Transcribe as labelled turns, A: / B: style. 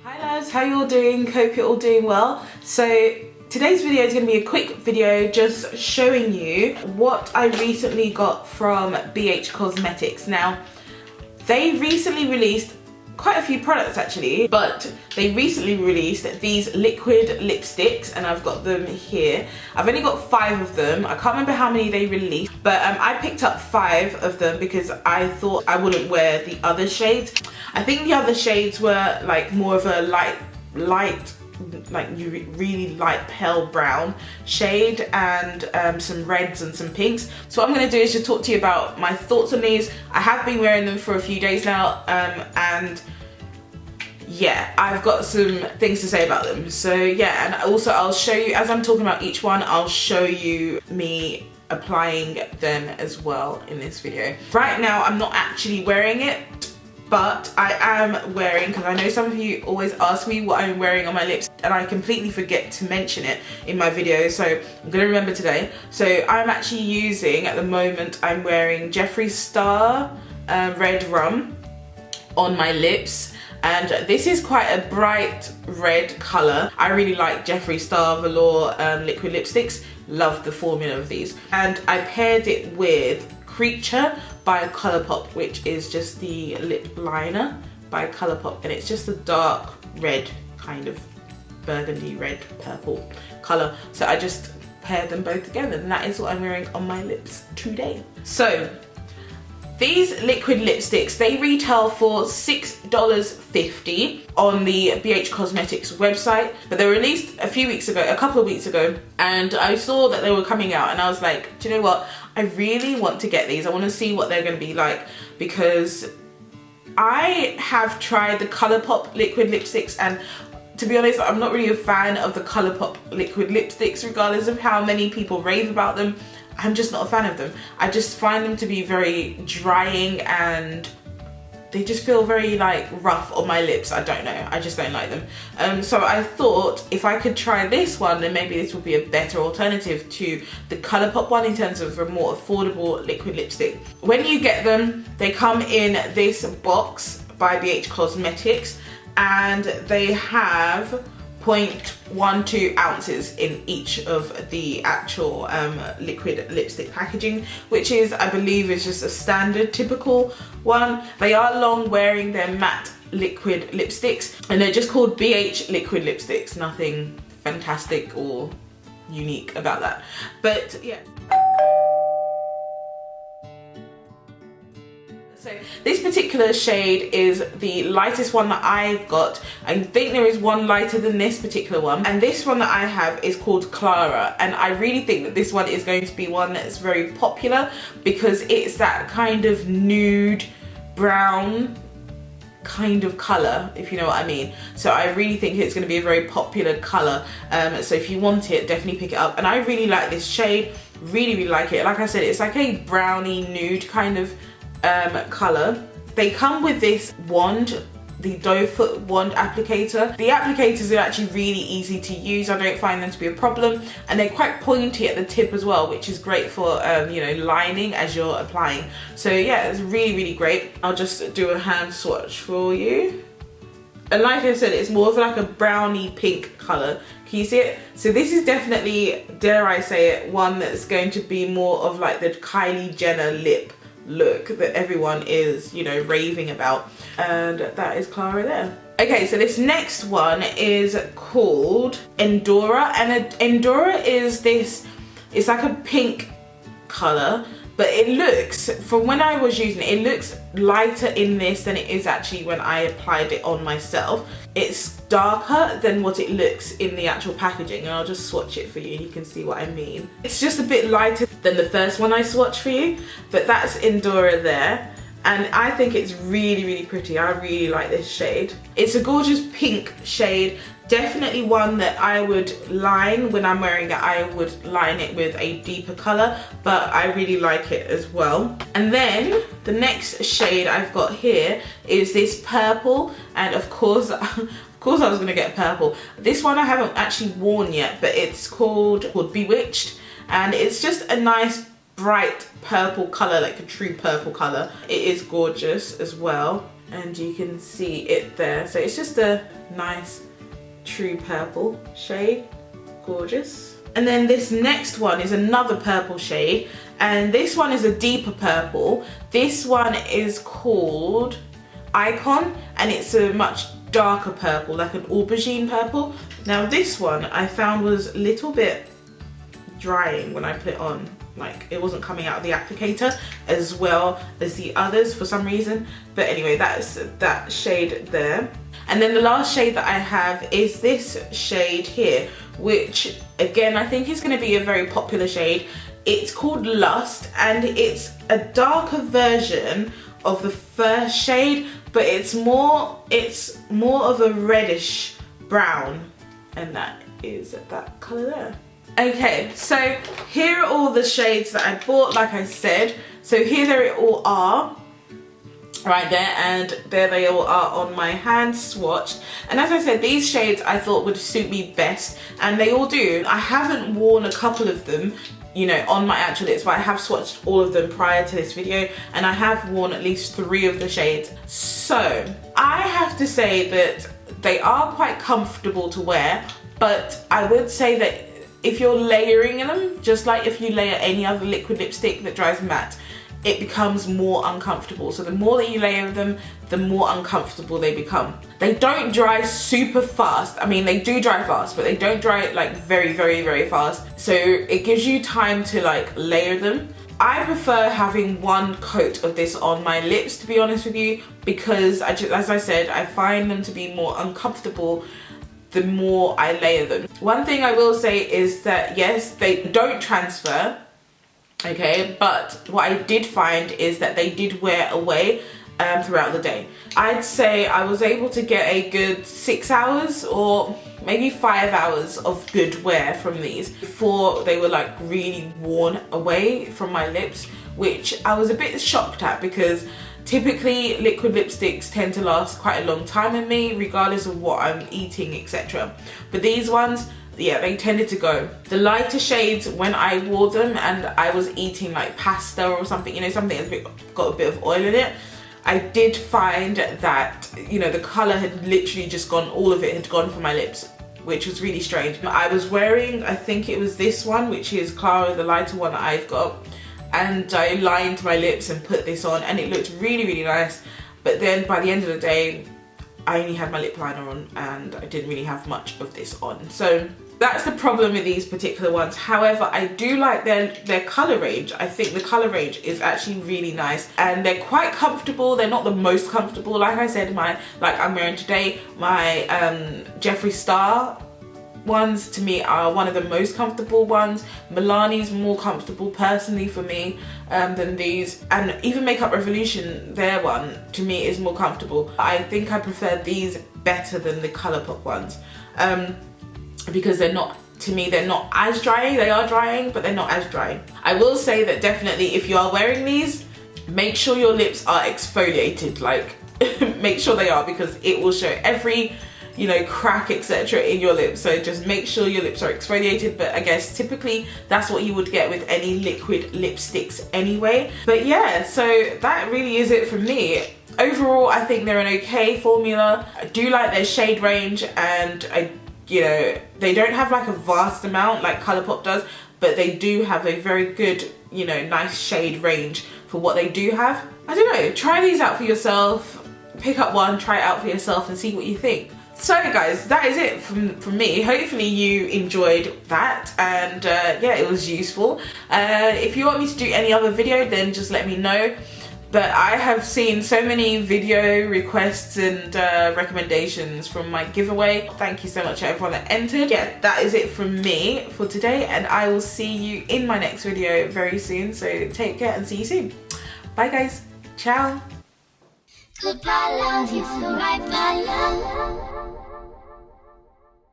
A: Hi lads, how you all doing? Hope you're all doing well. So today's video is going to be a quick video just showing you what I recently got from BH Cosmetics. Now, they recently released quite a few products actually, but they recently released these liquid lipsticks and I've got them here. I've only got 5 of them. I can't remember how many they released, but I picked up 5 of them because I thought I wouldn't wear the other shades. I think the other shades were like more of a light, like really light pale brown shade, and some reds and some pinks. So what I'm going to do is just talk to you about my thoughts on these. I have been wearing them for a few days now, and yeah, I've got some things to say about them. So yeah, and also I'll show you, as I'm talking about each one, I'll show you me applying them as well in this video. Right now I'm not actually wearing it, but I am wearing, because I know some of you always ask me what I'm wearing on my lips and I completely forget to mention it in my videos, so I'm going to remember today. So I'm actually using, at the moment, I'm wearing Jeffree Star Red Rum on my lips, and this is quite a bright red colour. I really like Jeffree Star Velour liquid lipsticks, love the formula of these. And I paired it with Creature by Colourpop, which is just the lip liner by Colourpop, and it's just a dark red, kind of burgundy red purple colour. So I just paired them both together, and that is what I'm wearing on my lips today. So these liquid lipsticks, they retail for $6.50 on the BH Cosmetics website, but they were released a couple of weeks ago, and I saw that they were coming out and I was like, do you know what? I really want to get these. I want to see what they're going to be like, because I have tried the Colourpop liquid lipsticks, and to be honest, I'm not really a fan of the Colourpop liquid lipsticks, regardless of how many people rave about them. I'm just not a fan of them. I just find them to be very drying and they just feel very like rough on my lips. I don't know, I just don't like them. So I thought if I could try this one, then maybe this would be a better alternative to the Colourpop one in terms of a more affordable liquid lipstick. When you get them, they come in this box by BH Cosmetics, and they have 0.12 ounces in each of the actual liquid lipstick packaging, which is, I believe, is just a standard typical one. They are long wearing, they're matte liquid lipsticks, and they're just called BH liquid lipsticks. Nothing fantastic or unique about that, but yeah. So this particular shade is the lightest one that I've got. I think there is one lighter than this particular one, and this one that I have is called Clara, and I really think that this one is going to be one that's very popular because it's that kind of nude brown kind of colour, if you know what I mean. So I really think it's going to be a very popular colour, so if you want it, definitely pick it up. And I really like this shade, really like it. Like I said, it's like a browny nude kind of colour. They come with this wand, the doe foot wand applicator. The applicators are actually really easy to use. I don't find them to be a problem, and they're quite pointy at the tip as well, which is great for you know, lining as you're applying. So yeah, it's really great. I'll just do a hand swatch for you. And like I said, it's more of like a browny pink colour. Can you see it? So this is definitely, dare I say it, one that's going to be more of like the Kylie Jenner lip look that everyone is, you know, raving about. And that is Clara there. Okay, so this next one is called Endora, and Endora is this, it's like a pink colour, but it looks, from when I was using it, it looks lighter in this than it is actually when I applied it on myself. It's darker than what it looks in the actual packaging, and I'll just swatch it for you and you can see what I mean. It's just a bit lighter than the first one I swatched for you, but that's Endora there. And I think it's really pretty. I really like this shade. It's a gorgeous pink shade. Definitely one that I would line when I'm wearing it. I would line it with a deeper colour, but I really like it as well. And then the next shade I've got here is this purple, and of course I was gonna get purple. This one I haven't actually worn yet, but it's called Bewitched, and it's just a nice bright purple colour, like a true purple colour. It is gorgeous as well. and you can see it there. So it's just a nice true purple shade, gorgeous. And then this next one is another purple shade, and this one is a deeper purple. This one is called Icon, and it's a much darker purple, like an aubergine purple. Now this one I found was a little bit drying when I put it on. Like, it wasn't coming out of the applicator as well as the others for some reason. But anyway, that's that shade there. And then the last shade that I have is this shade here, which again I think is going to be a very popular shade. It's called Lust, and it's a darker version of the first shade, but it's more of a reddish brown, and that is that colour there. Okay, so here are all the shades that I bought, like I said. So here they all are, right there, and there they all are on my hand swatched. And as I said, these shades I thought would suit me best, and they all do. I haven't worn a couple of them, you know, on my actual lips, but I have swatched all of them prior to this video, and I have worn at least 3 of the shades. So I have to say that they are quite comfortable to wear, but I would say that if you're layering them, just like if you layer any other liquid lipstick that dries matte, it becomes more uncomfortable. So the more that you layer them, the more uncomfortable they become. They don't dry super fast. I mean, they do dry fast, but they don't dry like very, very, very fast. So it gives you time to like layer them. I prefer having one coat of this on my lips, to be honest with you, because as I said, I find them to be more uncomfortable the more I layer them. One thing I will say is that yes, they don't transfer, okay, but what I did find is that they did wear away throughout the day. I'd say I was able to get a good 6 hours or maybe 5 hours of good wear from these before they were like really worn away from my lips, which I was a bit shocked at, because typically liquid lipsticks tend to last quite a long time in me regardless of what I'm eating, etc. But these ones, yeah, they tended to go. The lighter shades, when I wore them and I was eating like pasta or something, you know, something that's got a bit of oil in it, I did find that, you know, the colour had literally just gone, all of it had gone from my lips, which was really strange. I was wearing, I think it was this one, which is Clara, the lighter one that I've got, and I lined my lips and put this on, and it looked really, really nice. But then by the end of the day, I only had my lip liner on and I didn't really have much of this on. So that's the problem with these particular ones. However, I do like their colour range. I think the colour range is actually really nice, and they're quite comfortable. They're not the most comfortable. Like I said, like I'm wearing today, my Jeffree Star ones to me are one of the most comfortable ones. MILANI's more comfortable personally for me than these, and even Makeup Revolution, their one to me is more comfortable. I think I prefer these better than the Colourpop ones because they're not, to me, they're not as drying. They are drying, but they're not as drying. I will say that definitely if you are wearing these, make sure your lips are exfoliated, like make sure they are, because it will show every, you know, crack, etc. in your lips. So just make sure your lips are exfoliated, but I guess typically that's what you would get with any liquid lipsticks anyway. But yeah, so that really is it from me. Overall, I think they're an okay formula. I do like their shade range, and you know, they don't have like a vast amount like Colourpop does, but they do have a very good, you know, nice shade range for what they do have. I don't know, try these out for yourself. Pick up one, try it out for yourself and see what you think. So guys, that is it from me. Hopefully you enjoyed that, and yeah, it was useful. If you want me to do any other video, then just let me know. But I have seen so many video requests and recommendations from my giveaway. Thank you so much to everyone that entered. Yeah, that is it from me for today, and I will see you in my next video very soon. So take care and see you soon. Bye guys. Ciao.
B: Goodbye, love, you feel right, my love.